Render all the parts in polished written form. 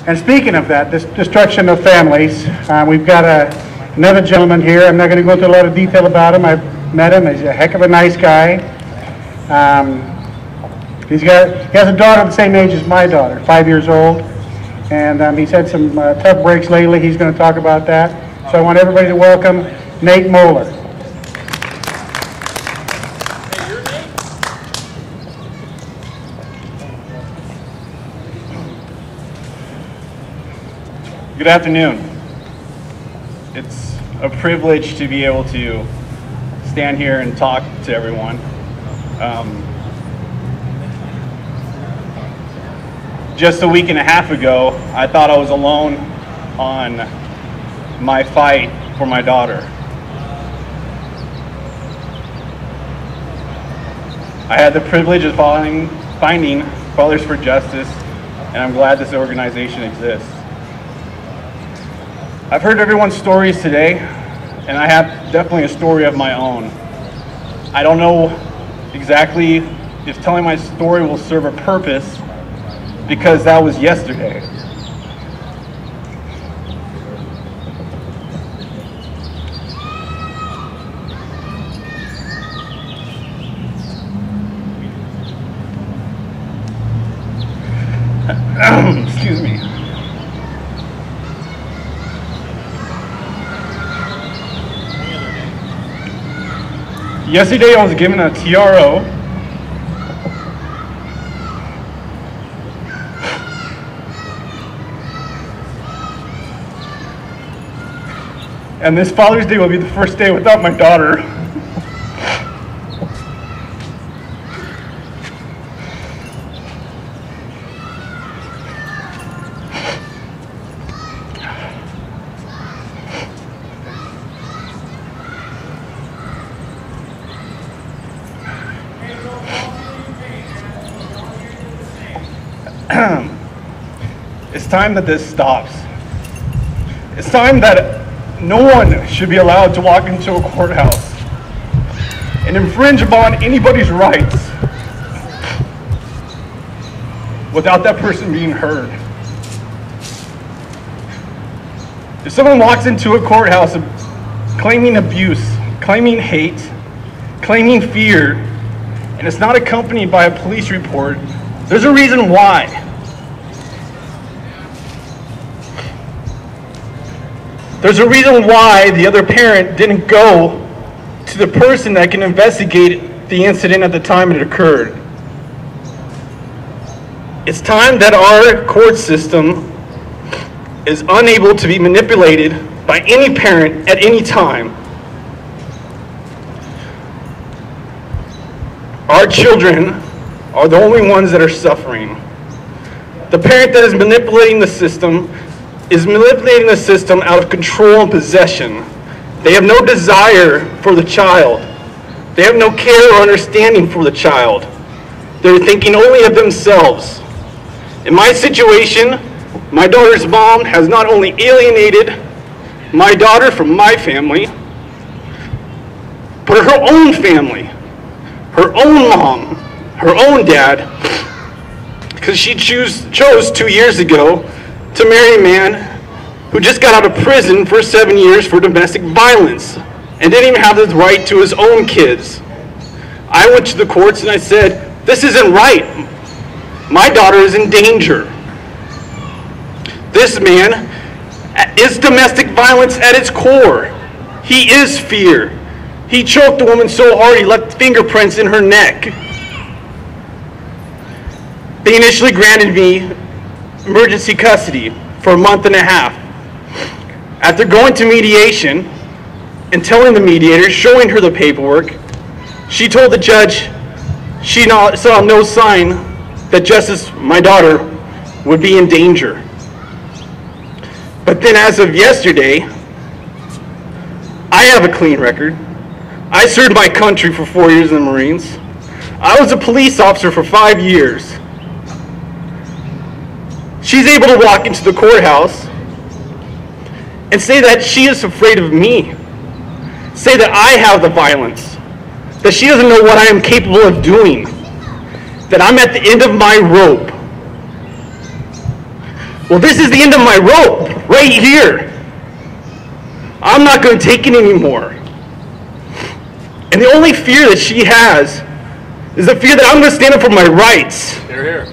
And speaking of that, this destruction of families, we've got another gentleman here. I'm not going to go into a lot of detail about him. I've met him. He's a heck of a nice guy. He has a daughter the same age as my daughter, 5 years old. And he's had some tough breaks lately. He's going to talk about that. So I want everybody to welcome Nate MOELLER. Good afternoon. It's a privilege to be able to stand here and talk to everyone. Just a week and a half ago, I thought I was alone on my fight for my daughter. I had the privilege of finding Fathers-for-Justice, and I'm glad this organization exists. I've heard everyone's stories today, and I have definitely a story of my own. I don't know exactly if telling my story will serve a purpose, because that was yesterday. Excuse me. Yesterday I was given a TRO. And this Father's Day will be the first day without my daughter. It's time that this stops. It's time that no one should be allowed to walk into a courthouse and infringe upon anybody's rights without that person being heard. If someone walks into a courthouse claiming abuse, claiming hate, claiming fear, and it's not accompanied by a police report, there's a reason why. There's a reason why the other parent didn't go to the person that can investigate the incident at the time it occurred. It's time that our court system is unable to be manipulated by any parent at any time. Our children are the only ones that are suffering. The parent that is manipulating the system out of control and possession. They have no desire for the child. They have no care or understanding for the child. They're thinking only of themselves. In my situation, my daughter's mom has not only alienated my daughter from my family, but her own family, her own mom, her own dad, because she chose 2 years ago to marry a man who just got out of prison for 7 years for domestic violence and didn't even have the right to his own kids. I went to the courts and I said, this isn't right. My daughter is in danger. This man is domestic violence at its core. He is fear. He choked the woman so hard he left fingerprints in her neck. They initially granted me emergency custody for a month and a half. After going to mediation and telling the mediator, showing her the paperwork, she told the judge she saw no sign that Justice, my daughter, would be in danger. But then as of yesterday, I have a clean record. I served my country for 4 years in the Marines. I was a police officer for 5 years. She's able to walk into the courthouse and say that she is afraid of me. Say that I have the violence. That she doesn't know what I am capable of doing. That I'm at the end of my rope. Well, this is the end of my rope, right here. I'm not going to take it anymore. And the only fear that she has is the fear that I'm going to stand up for my rights. Here, here.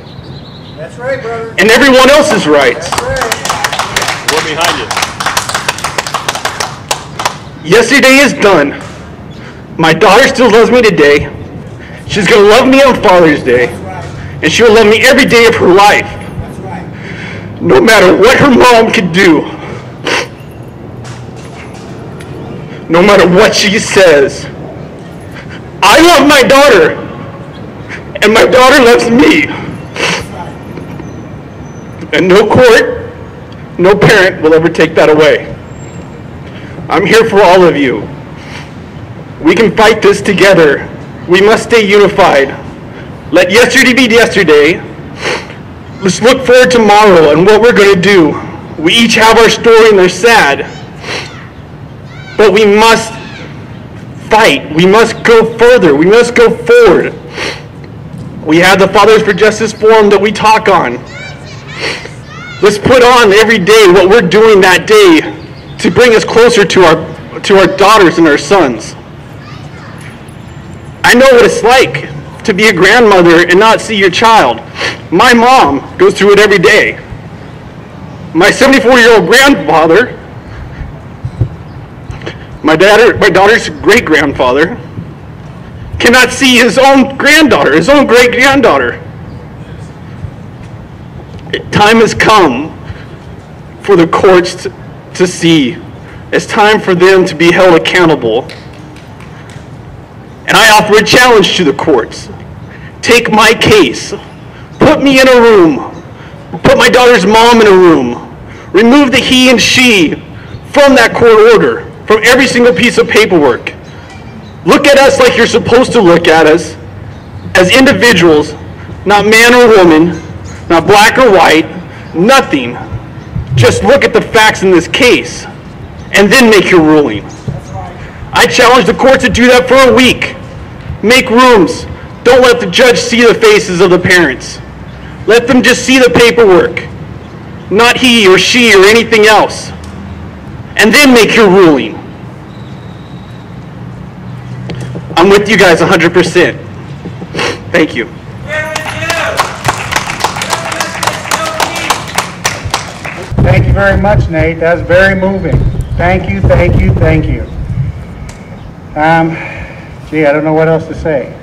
That's right, brother. And everyone else's rights. That's right. We're behind you. Yesterday is done. My daughter still loves me today. She's going to love me on Father's Day. That's right. And she'll love me every day of her life. That's right. No matter what her mom could do. No matter what she says. I love my daughter. And my daughter loves me. And no court, no parent will ever take that away. I'm here for all of you. We can fight this together. We must stay unified. Let yesterday be yesterday. Let's look forward to tomorrow and what we're going to do. We each have our story and they're sad. But we must fight. We must go further. We must go forward. We have the Fathers-for-Justice forum that we talk on. Let's put on every day what we're doing that day to bring us closer to our daughters and our sons. I know what it's like to be a grandmother and not see your child. My mom goes through it every day. My 74-year-old grandfather, my daughter's great-grandfather, cannot see his own granddaughter, his own great-granddaughter. Time has come for the courts to see. It's time for them to be held accountable. And I offer a challenge to the courts. Take my case. Put me in a room. Put my daughter's mom in a room. Remove the he and she from that court order, from every single piece of paperwork. Look at us like you're supposed to look at us, as individuals, not man or woman, not black or white, nothing. Just look at the facts in this case, and then make your ruling. I challenge the courts to do that for a week. Make rooms. Don't let the judge see the faces of the parents. Let them just see the paperwork, not he or she or anything else. And then make your ruling. I'm with you guys 100%. Thank you. Thank you very much, Nate. That's very moving. Thank you, thank you, thank you. Gee, I don't know what else to say.